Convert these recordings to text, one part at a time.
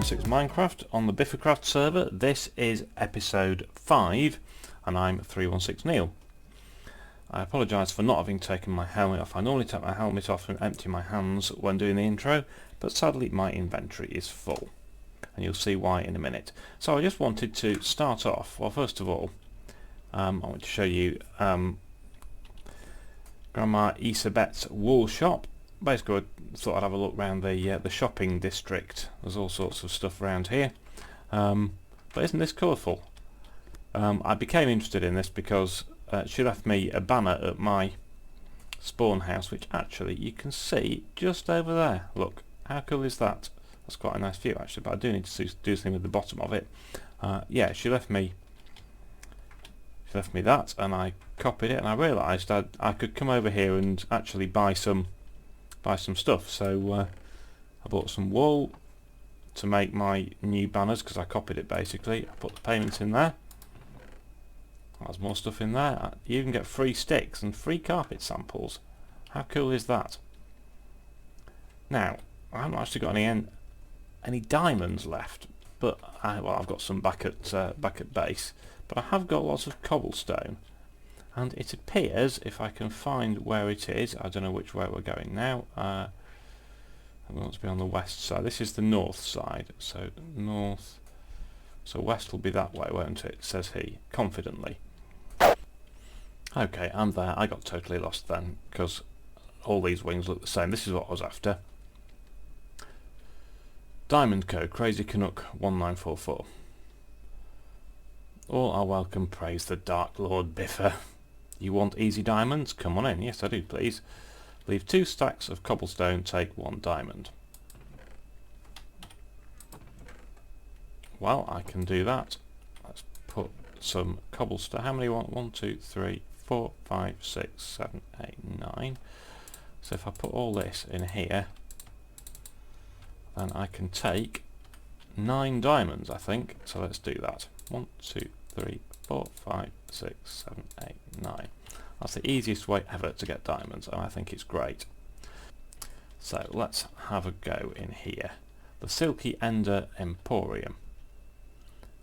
316 Minecraft on the BiffaCraft server. This is episode 5 and I'm 316 Neil. I apologise for not having taken my helmet off. I normally take my helmet off and empty my hands when doing the intro, but sadly my inventory is full and you'll see why in a minute. So I just wanted to start off, well, first of all I want to show you Grandma Ysabet's wool shop. Basically I thought I'd have a look around the shopping district. There's all sorts of stuff around here, but isn't this colourful? I became interested in this because she left me a banner at my spawn house, which actually you can see just over there. Look, how cool is that? That's quite a nice view actually, but I do need to do something with the bottom of it. Yeah, she left me that, and I copied it, and I realised I could come over here and actually buy some stuff. So I bought some wool to make my new banners because I copied it basically. I put the payments in there. There's more stuff in there. You even get free sticks and free carpet samples. How cool is that? Now I haven't actually got any diamonds left, but I've got some back at base, but I have got lots of cobblestone. And it appears, if I can find where it is, I don't know which way we're going now. We want to be on the west side. This is the north side, so north. So west will be that way, won't it? Says he, confidently. Okay, I'm there. I got totally lost then, because all these wings look the same. This is what I was after. Diamond code, Crazy Canuck 1944. All are welcome, praise the Dark Lord Biffa. You want easy diamonds? Come on in. Yes, I do, please. Leave 2 stacks of cobblestone, take 1 diamond. Well, I can do that. Let's put some cobblestone. How many do you want? 1, 2, 3, 4, 5, 6, 7, 8, 9. So if I put all this in here, then I can take 9 diamonds, I think. So let's do that. 1, 2, 3, 4, 5, 6, 7, 8, 9. That's the easiest way ever to get diamonds, and I think it's great. So let's have a go in here. The Silky Ender Emporium.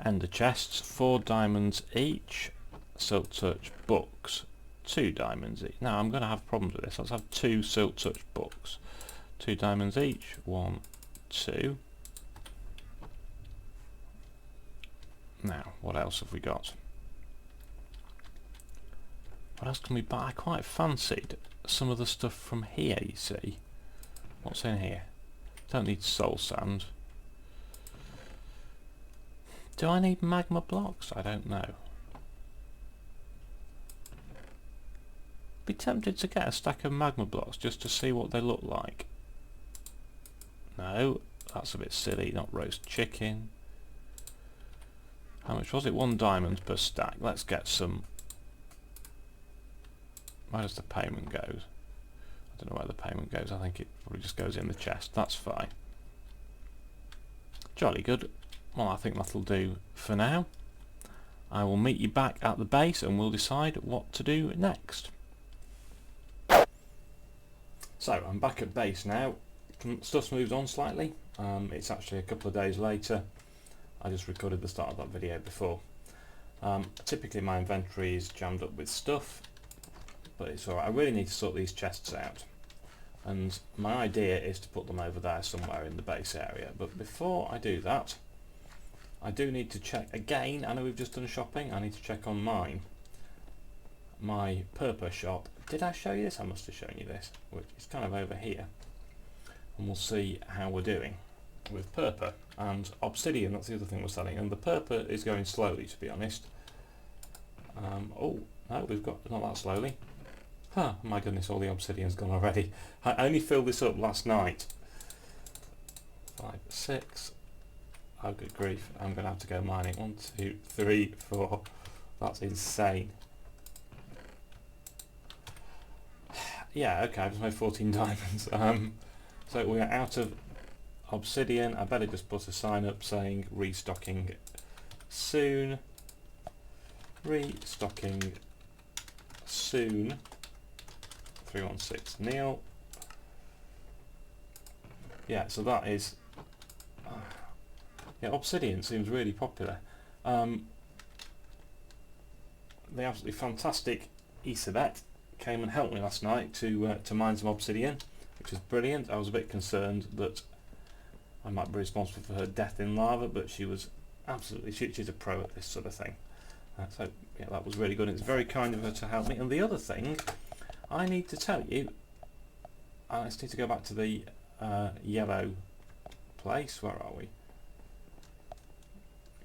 Ender chests, 4 diamonds each. Silk Touch books, 2 diamonds each. Now I'm going to have problems with this. Let's have 2 Silk Touch books. 2 diamonds each. 1, 2. Now, what else have we got? What else can we buy? I quite fancied some of the stuff from here, you see. What's in here? Don't need soul sand. Do I need magma blocks? I don't know. Be tempted to get a stack of magma blocks just to see what they look like. No, that's a bit silly. Not roast chicken. How much was it? 1 diamond per stack. Let's get some. Where does the payment go? I don't know where the payment goes. I think it probably just goes in the chest. That's fine. Jolly good. Well, I think that'll do for now. I will meet you back at the base and we'll decide what to do next. So I'm back at base now. Stuff's moved on slightly. It's actually a couple of days later. I just recorded the start of that video before. Typically my inventory is jammed up with stuff, but it's alright. I really need to sort these chests out, and my idea is to put them over there somewhere in the base area. But before I do that, I do need to check again. I know we've just done shopping. I need to check on my purple shop. Did I show you this? I must have shown you this, which is kind of over here, and we'll see how we're doing with purple and obsidian. That's the other thing we're selling, and the purple is going slowly, to be honest. Oh no, we've got not that slowly. Oh my goodness, all the obsidian's gone already. I only filled this up last night. 5, 6. Oh good grief, I'm going to have to go mining. 1, 2, 3, 4. That's insane. Yeah, okay, I've just made 14 diamonds. So we are out of obsidian. I better just put a sign up saying restocking soon. Restocking soon. 316 Neil. Yeah, so that is Yeah, obsidian seems really popular. The absolutely fantastic Ysabet came and helped me last night to mine some obsidian, which is brilliant. I was a bit concerned that I might be responsible for her death in lava, but she was absolutely, she's a pro at this sort of thing. So yeah, that was really good. It's very kind of her to help me. And the other thing I need to tell you, I just need to go back to the yellow place. Where are we?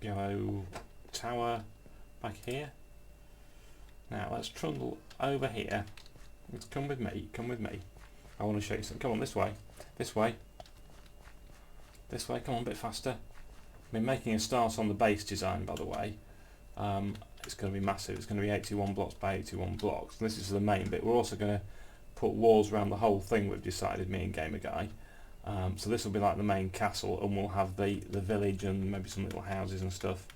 Yellow tower back here. Now let's trundle over here. Let's come with me. Come with me. I want to show you something. Come on, this way. This way. This way. Come on, a bit faster. I've been making a start on the base design, by the way. It's going to be massive. It's going to be 81 blocks by 81 blocks. And this is the main bit. We're also going to put walls around the whole thing, we've decided, me and Gamer Guy. So this will be like the main castle, and we'll have the village and maybe some little houses and stuff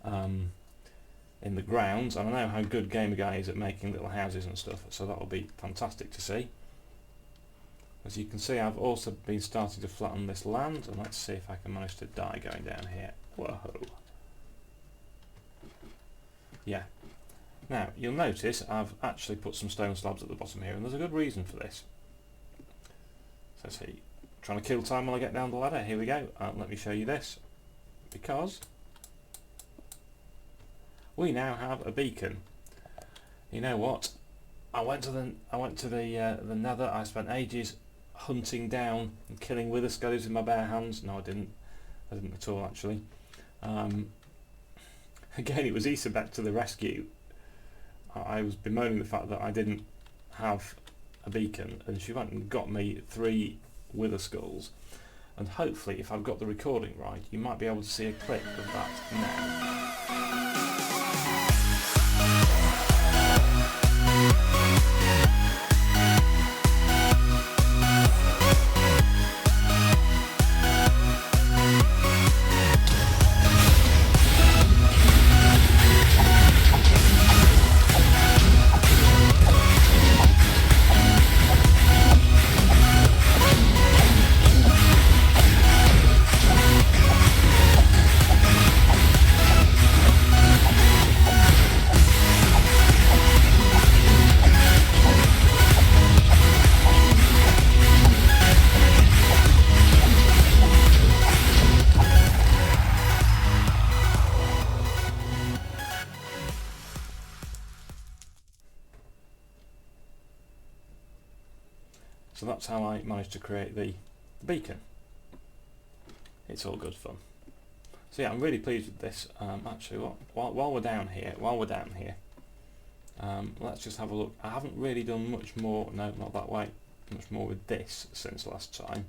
in the grounds. And I know how good Gamer Guy is at making little houses and stuff, so that will be fantastic to see. As you can see, I've also been starting to flatten this land, and let's see if I can manage to die going down here. Whoa. Yeah. Now, you'll notice I've actually put some stone slabs at the bottom here, and there's a good reason for this. So see, trying to kill time while I get down the ladder. Here we go. Let me show you this. Because we now have a beacon. You know what? I went to the Nether. I spent ages hunting down and killing wither skellies with my bare hands. No, I didn't. I didn't at all, actually. Again, it was Ysabet to the rescue. I was bemoaning the fact that I didn't have a beacon, and she went and got me 3 wither skulls. And hopefully, if I've got the recording right, you might be able to see a clip of that now. So that's how I managed to create the beacon. It's all good fun. So yeah, I'm really pleased with this. Actually, while we're down here, let's just have a look. I haven't really done much more. No, not that way. Much more with this since last time.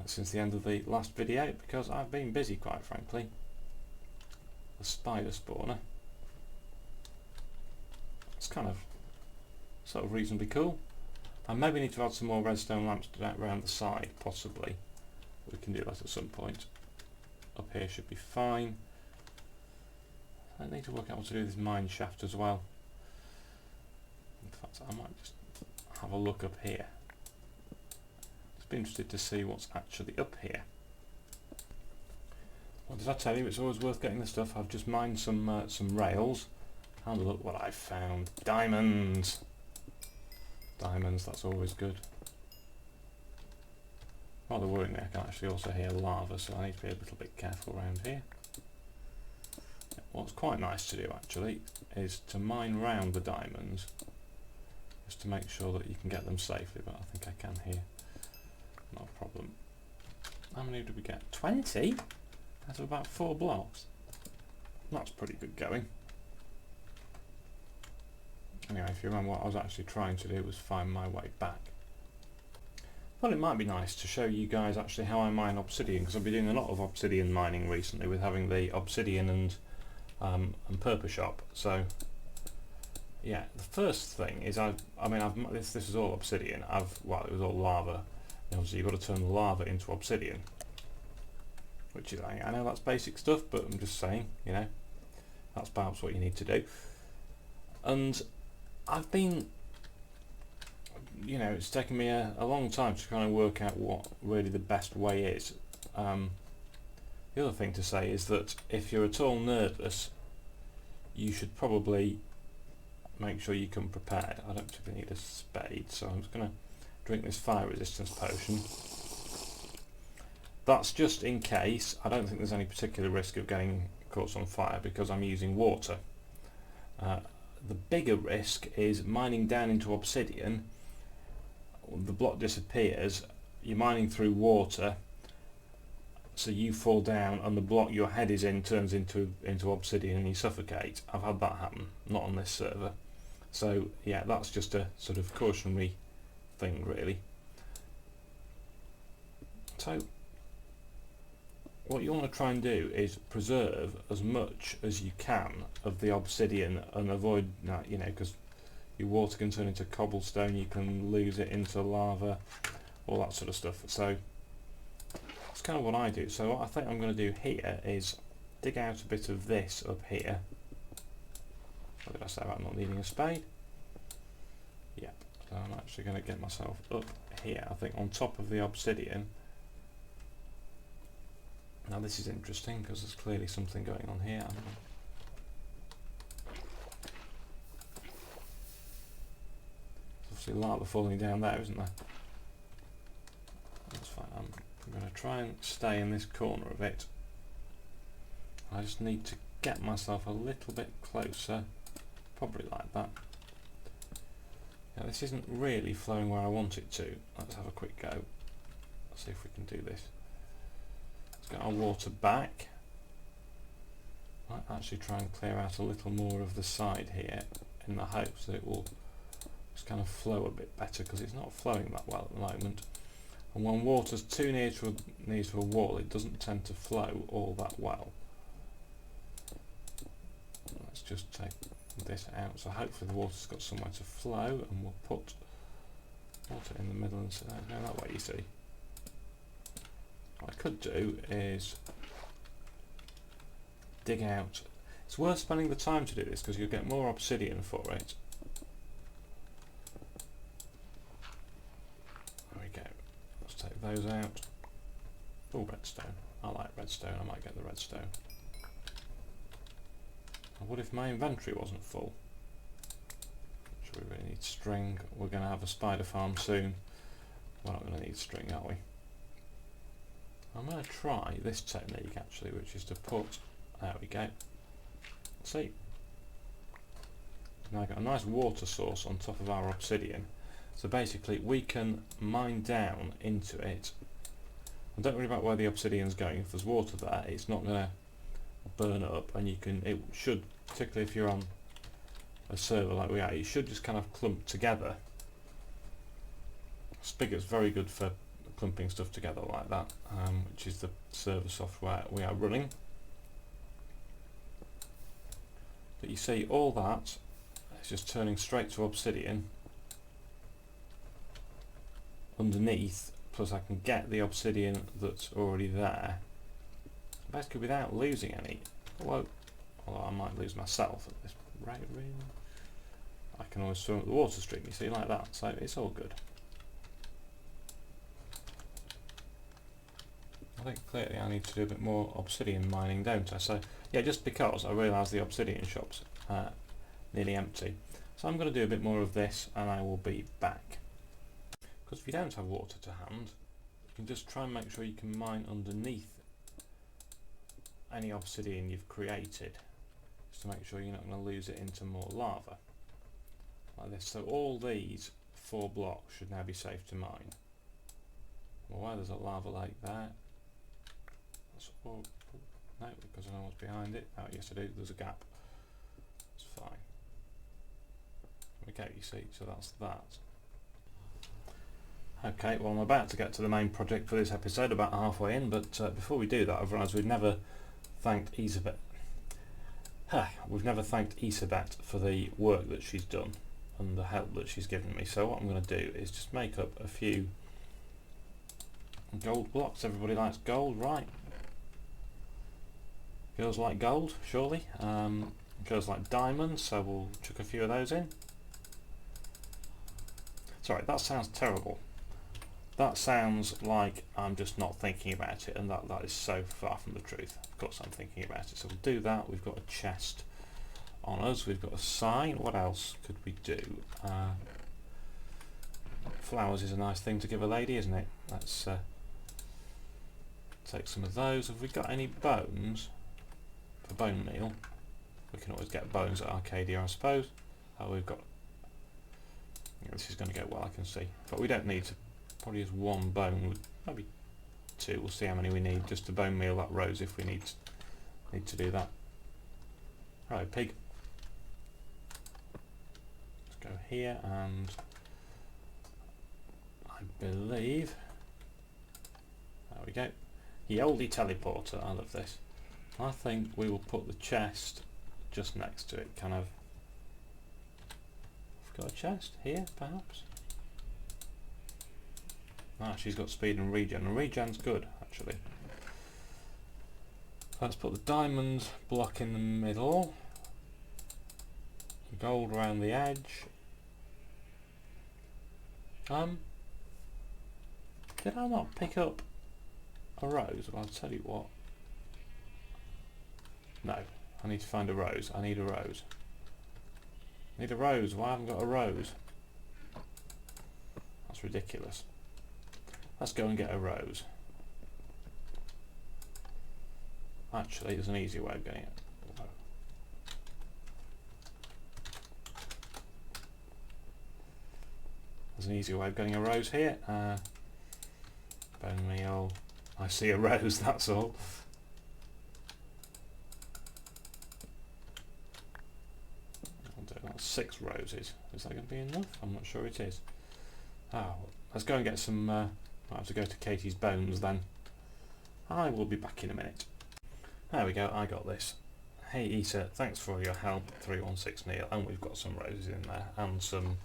Since the end of the last video, because I've been busy, quite frankly. The spider spawner. It's kind of sort of reasonably cool. I maybe need to add some more redstone lamps around the side, possibly. We can do that at some point. Up here should be fine. I need to work out what to do with this mine shaft as well. In fact, I might just have a look up here. Just be interested to see what's actually up here. Well, did I tell you it's always worth getting the stuff? I've just mined some rails. And look what I found. Diamonds! Diamonds, that's always good. Rather worrying me, I can actually also hear lava, so I need to be a little bit careful around here. What's quite nice to do actually is to mine round the diamonds, just to make sure that you can get them safely, but I think I can here. Not a problem. How many did we get? 20? Out of about 4 blocks. That's pretty good going. Anyway, if you remember, what I was actually trying to do was find my way back. Well, it might be nice to show you guys actually how I mine obsidian, because I've been doing a lot of obsidian mining recently with having the obsidian and purple shop. So yeah, the first thing is this is all obsidian. Well, it was all lava. Obviously, you've got to turn the lava into obsidian, which is, I know that's basic stuff, but I'm just saying, you know, that's perhaps what you need to do. And I've been, you know, it's taken me a long time to kind of work out what really the best way is. The other thing to say is that if you're at all nervous, you should probably make sure you come prepared. I don't particularly need a spade, so I'm just going to drink this fire resistance potion. That's just in case. I don't think there's any particular risk of getting caught on fire because I'm using water. The bigger risk is mining down into obsidian. The block disappears, you're mining through water, so you fall down and the block your head is in turns into obsidian and you suffocate. I've had that happen, not on this server. So yeah, that's just a sort of cautionary thing really. So what you want to try and do is preserve as much as you can of the obsidian and avoid that, you know, because your water can turn into cobblestone, you can lose it into lava, all that sort of stuff. So that's kind of what I do. So what I think I'm going to do here is dig out a bit of this up here. What did I say about not needing a spade? Yep, so I'm actually going to get myself up here, I think on top of the obsidian. Now this is interesting because there's clearly something going on here. There's obviously lava falling down there, isn't there? That's fine. I'm going to try and stay in this corner of it. I just need to get myself a little bit closer, probably like that. Now this isn't really flowing where I want it to. Let's have a quick go. Let's see if we can do this. Get our water back. Might actually try and clear out a little more of the side here in the hopes that it will just kind of flow a bit better, because it's not flowing that well at the moment. And when water's too near to a wall, it doesn't tend to flow all that well. Let's just take this out. So hopefully the water's got somewhere to flow, and we'll put water in the middle and sit down that way, you see. What I could do is dig out. It's worth spending the time to do this because you'll get more obsidian for it. There we go. Let's take those out. Oh, redstone. I like redstone. I might get the redstone. What if my inventory wasn't full? Should we really need string? We're going to have a spider farm soon. We're not going to need string, are we? I'm going to try this technique actually, which is to put, there we go, see, now I've got a nice water source on top of our obsidian, so basically we can mine down into it, and don't worry about where the obsidian's going. If there's water there, it's not going to burn up, and it should, particularly if you're on a server like we are, it should just kind of clump together. Spigot's very good for clumping stuff together like that, which is the server software we are running. But you see all that is just turning straight to obsidian underneath, plus I can get the obsidian that's already there basically without losing any, although I might lose myself at this rate really. I can always swim up the water stream, you see, like that, so it's all good. I think clearly I need to do a bit more obsidian mining, don't I? So yeah, just because I realise the obsidian shop's nearly empty. So I'm going to do a bit more of this and I will be back. Because if you don't have water to hand, you can just try and make sure you can mine underneath any obsidian you've created, just to make sure you're not going to lose it into more lava. Like this. So all these 4 blocks should now be safe to mine. Well, why there's a lava lake there? Oh, no, because I know what's behind it. Oh, yes I do, there's a gap. It's fine. Okay, you see, so that's that. Okay, well I'm about to get to the main project for this episode, about halfway in, but before we do that, I've realised we've never thanked Ysabet. We've never thanked Ysabet for the work that she's done and the help that she's given me. So what I'm going to do is just make up a few gold blocks. Everybody likes gold, right? Girls like gold, surely. Girls like diamonds, so we'll chuck a few of those in. Sorry, that sounds terrible. That sounds like I'm just not thinking about it, and that is so far from the truth. Of course I'm thinking about it. So we'll do that. We've got a chest on us, we've got a sign. What else could we do? Flowers is a nice thing to give a lady, isn't it? Let's take some of those. Have we got any bones for bone meal? We can always get bones at Arcadia, I suppose. Oh, we've got... This is going to go well, I can see. But we don't need to... Probably just one bone, maybe two. We'll see how many we need just to bone meal that rose if we need to do that. Right, pig. Let's go here, and I believe... There we go. The oldie teleporter, I love this. I think we will put the chest just next to it, kind of... I've got a chest here, perhaps? Ah, she's got speed and regen regen's good, actually. Let's put the diamond block in the middle. Gold around the edge. Did I not pick up a rose? Well, I'll tell you what. No, I need to find a rose. I need a rose. I need a rose. Why haven't I got a rose? That's ridiculous. Let's go and get a rose. Actually, there's an easier way of getting it. There's an easier way of getting a rose here. Bone meal. I see a rose, that's all. That's 6 roses. Is that going to be enough? I'm not sure it is. Oh, let's go and get some... I'll have to go to Katie's bones then. I will be back in a minute. There we go, I got this. Hey Isa, thanks for your help, 316 Neil, and we've got some roses in there, and some,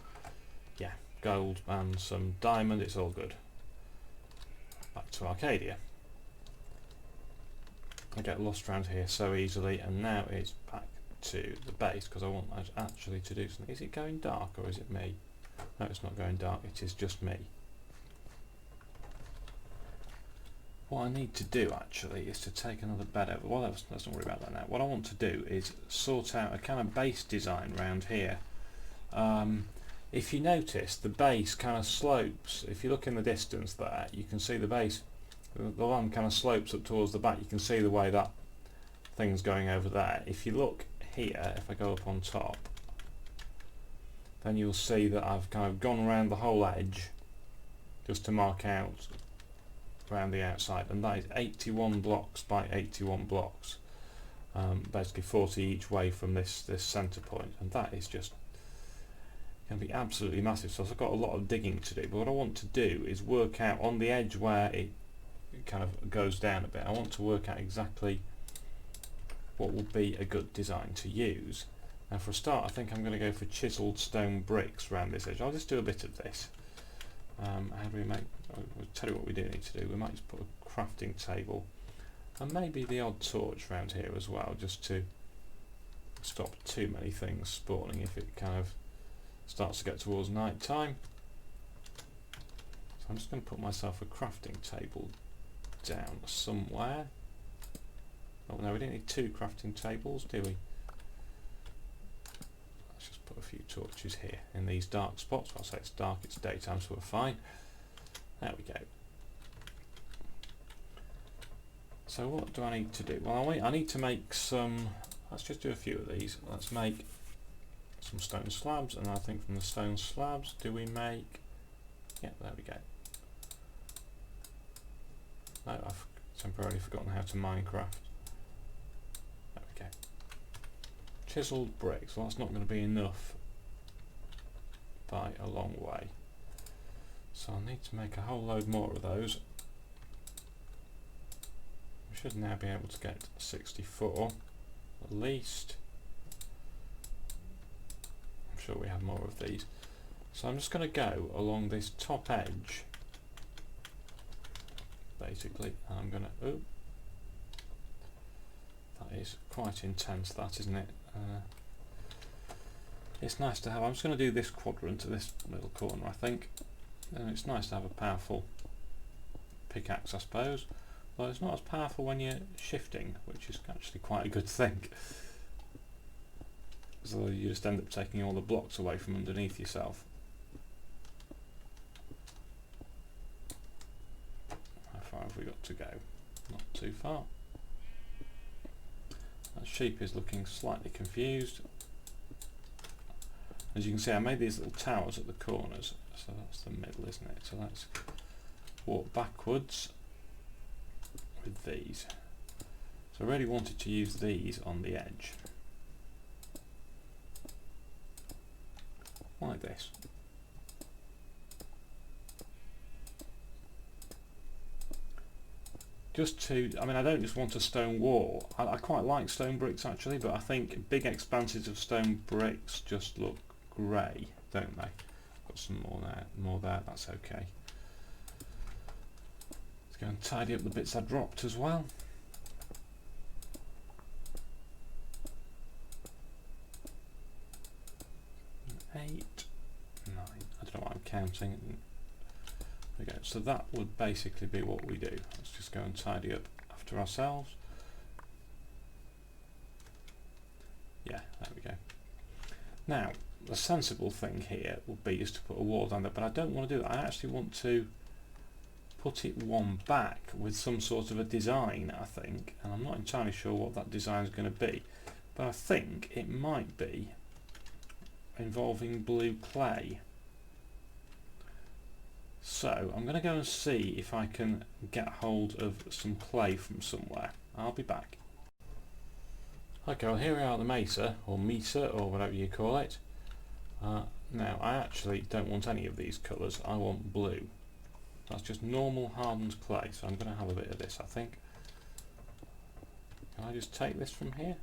yeah, gold, and some diamond, it's all good. Back to Arcadia. I get lost around here so easily, and now it's back to the base, because I want actually to do something. Is it going dark, or is it me? No, it's not going dark, it is just me. What I need to do actually is to take another bed over. Well, let's not worry about that now. What I want to do is sort out a kind of base design around here. If you notice, the base kind of slopes. If you look in the distance there, you can see the base, the land kind of slopes up towards the back. You can see the way that thing's going over there. If you look here, if I go up on top, then you'll see that I've kind of gone around the whole edge just to mark out around the outside, and that is 81 blocks by 81 blocks, basically 40 each way from this centre point, and that is just going to be absolutely massive. So I've got a lot of digging to do, but what I want to do is work out on the edge where it kind of goes down a bit. I want to work out exactly what will be a good design to use. Now for a start, I think I'm going to go for chiselled stone bricks around this edge. I'll just do a bit of this. How do we make... I'll tell you what we do need to do. We might just put a crafting table and maybe the odd torch around here as well, just to stop too many things spawning if it kind of starts to get towards night time. So I'm just going to put myself a crafting table down somewhere. Oh no, we don't need 2 crafting tables, do we? Let's just put a few torches here in these dark spots. I'll say it's dark, it's daytime, so we're fine. There we go. So what do I need to do? Well, I need to make some... Let's just do a few of these. Let's make some stone slabs, and I think from the stone slabs, do we make... Yeah, there we go. No, I've temporarily forgotten how to Minecraft. There we go. Chiselled bricks. Well, that's not going to be enough by a long way. So I need to make a whole load more of those. We should now be able to get 64 at least. I'm sure we have more of these. So I'm just going to go along this top edge basically, and I'm going to... that is quite intense, that, isn't it? It's nice to have. I'm just going to do this quadrant to this little corner, I think. And it's nice to have a powerful pickaxe, I suppose. Well, it's not as powerful when you're shifting, which is actually quite a good thing. So you just end up taking all the blocks away from underneath yourself. How far have we got to go? Not too far. That sheep is looking slightly confused. As you can see, I made these little towers at the corners, so that's the middle, isn't it? So let's walk backwards with these. So I really wanted to use these on the edge. Like this. Just to, I mean, I don't just want a stone wall. I quite like stone bricks actually, but I think big expanses of stone bricks just look grey, don't they? Got some more there, that's okay. Let's go and tidy up the bits I dropped as well. Eight, 9, I don't know what I'm counting. There we go, so that would basically be what we do. Let's just go and tidy up after ourselves. Yeah, there we go. Now, the sensible thing here would be just to put a wall down there, but I don't want to do that. I actually want to put it one back with some sort of a design, I think, and I'm not entirely sure what that design is going to be, but I think it might be involving blue clay. So I'm going to go and see if I can get hold of some clay from somewhere. I'll be back. Okay, well here we are at the mesa, or whatever you call it. Now I actually don't want any of these colours, I want blue. That's just normal hardened clay, so I'm going to have a bit of this, I think. Can I just take this from here?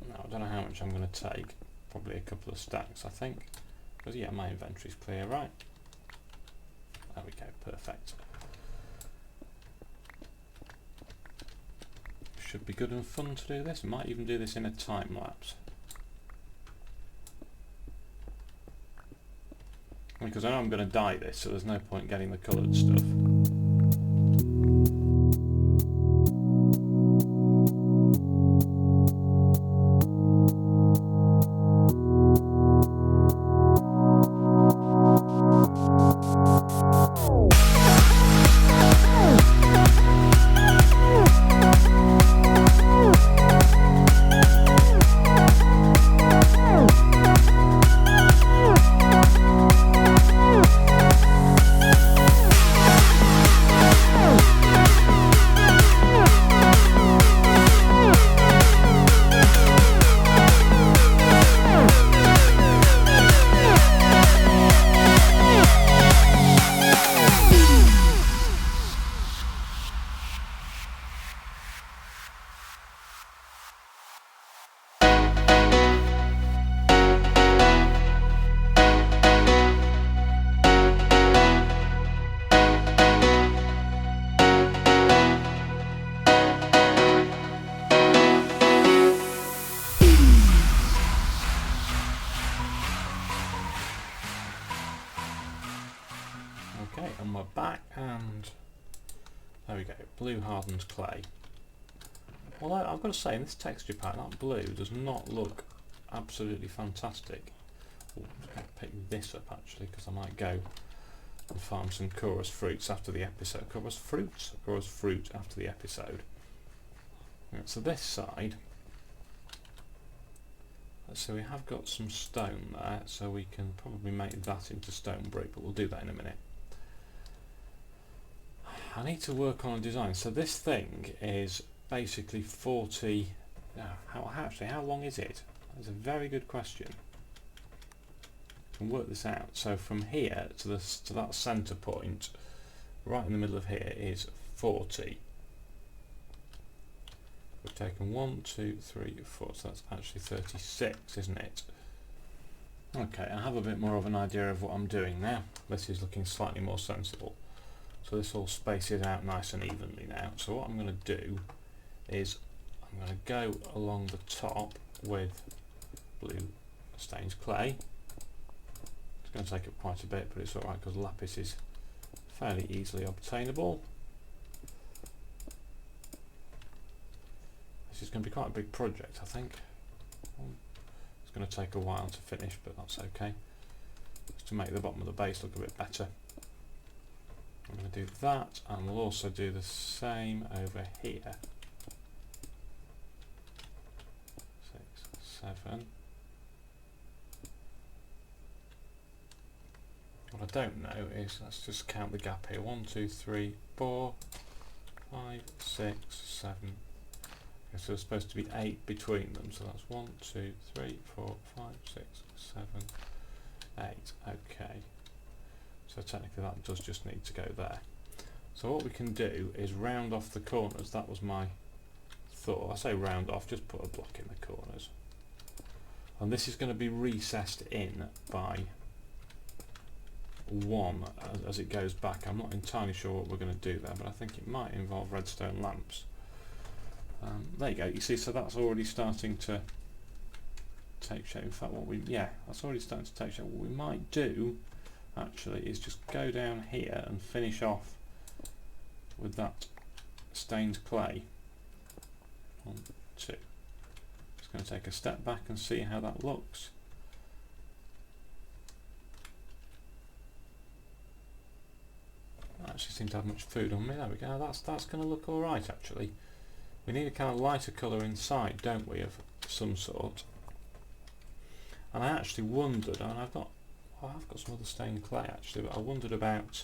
No, I don't know how much I'm going to take. Probably a couple of stacks, I think. Because yeah, my inventory's clear, right? There we go, perfect. Should be good and fun to do this. Might even do this in a time lapse. Because I know I'm going to dye this, so there's no point getting the coloured stuff. Okay, and we're back, and there we go, blue hardened clay. Well, I've got to say, in this texture pack, that blue does not look absolutely fantastic. Oh, I'm just going to pick this up actually, because I might go and farm some chorus fruits after the episode. Chorus fruit after the episode. Right, so this side, so we have got some stone there, so we can probably make that into stone brick, but we'll do that in a minute. I need to work on a design. So this thing is basically 40. How long is it? That's a very good question. I can work this out. So from here to that centre point, right in the middle of here, is 40. We've taken 1, 2, 3, 4. So that's actually 36, isn't it? Okay, I have a bit more of an idea of what I'm doing now. This is looking slightly more sensible. So this all spaces out nice and evenly now. So what I'm going to do is I'm going to go along the top with blue stained clay. It's going to take up quite a bit, but it's alright because lapis is fairly easily obtainable. This is going to be quite a big project, I think. It's going to take a while to finish, but that's okay. Just to make the bottom of the base look a bit better. I'm going to do that, and we'll also do the same over here. 6, 7. What I don't know is, let's just count the gap here. 1, 2, 3, 4, 5, 6, 7. Okay, so there's supposed to be 8 between them. So that's 1, 2, 3, 4, 5, 6, 7, 8. Okay. So technically that does just need to go there. So what we can do is round off the corners. That was my thought. I say round off, just put a block in the corners. And this is going to be recessed in by 1 as it goes back. I'm not entirely sure what we're going to do there, but I think it might involve redstone lamps. There you go. You see, so that's already starting to take shape. In fact, that's already starting to take shape. What we might do actually is just go down here and finish off with that stained clay. 1, 2. Just going to take a step back and see how that looks. I actually seem to have much food on me. There we go. That's going to look all right actually. We need a kind of lighter colour inside, don't we, of some sort. And I actually wondered, and I've got some other stained clay actually, but I wondered about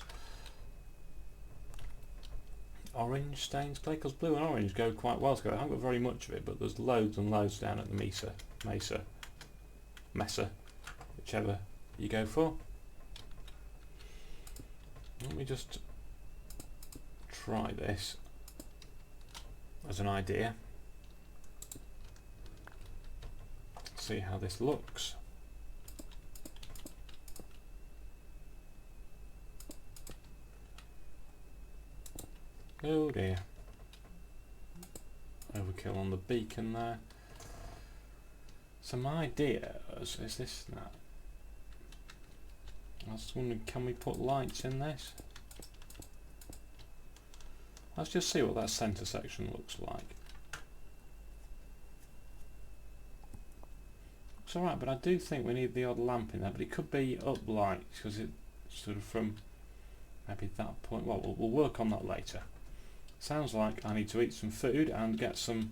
orange stained clay, because blue and orange go quite well together. I haven't got very much of it, but there's loads and loads down at the Mesa, whichever you go for. Let me just try this as an idea. See how this looks. Oh dear. Overkill on the beacon there. So my idea is this now. I was wondering, can we put lights in this? Let's just see what that centre section looks like. It's alright, but I do think we need the odd lamp in there, but it could be up light, because it's sort of from maybe that point. Well, we'll work on that later. Sounds like I need to eat some food and get some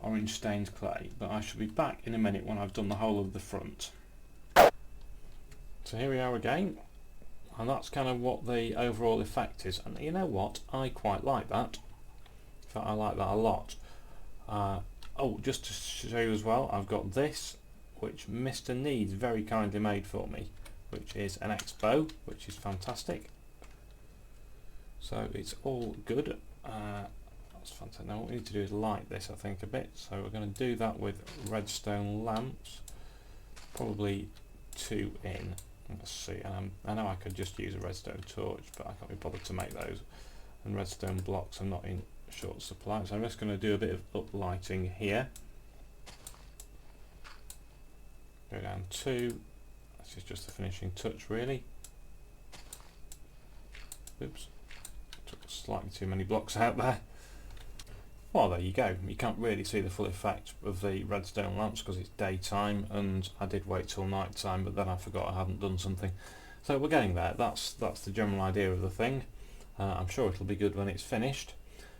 orange stained clay, but I shall be back in a minute when I've done the whole of the front. So here we are again, and that's kind of what the overall effect is, and you know what, I quite like that. In fact, I like that a lot. Oh, just to show you as well, I've got this, which Mr. Needs very kindly made for me, which is an X-bow, which is fantastic. So it's all good. That's fantastic. Now what we need to do is light this, I think, a bit. So we're going to do that with redstone lamps, probably 2 in. Let's see. I know I could just use a redstone torch, but I can't be bothered to make those. And redstone blocks are not in short supply, so I'm just going to do a bit of uplighting here. Go down 2. This is just the finishing touch, really. Oops. Took slightly too many blocks out there. Well, there you go. You can't really see the full effect of the redstone lamps because it's daytime, and I did wait till night time, but then I forgot I hadn't done something. So we're getting there. That's the general idea of the thing. I'm sure it'll be good when it's finished.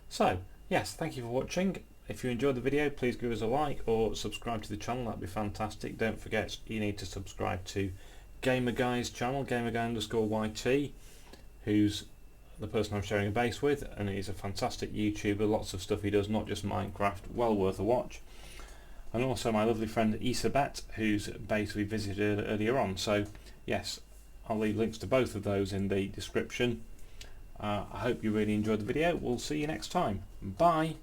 So yes, thank you for watching. If you enjoyed the video, please give us a like or subscribe to the channel. That'd be fantastic. Don't forget you need to subscribe to Gamer Guy's channel, gamerguy_YT, who's the person I'm sharing a base with, and he's a fantastic YouTuber. Lots of stuff he does, not just Minecraft. Well worth a watch. And also my lovely friend Ysabet, whose base we visited earlier on. So yes, I'll leave links to both of those in the description. I hope you really enjoyed the video. We'll see you next time. Bye.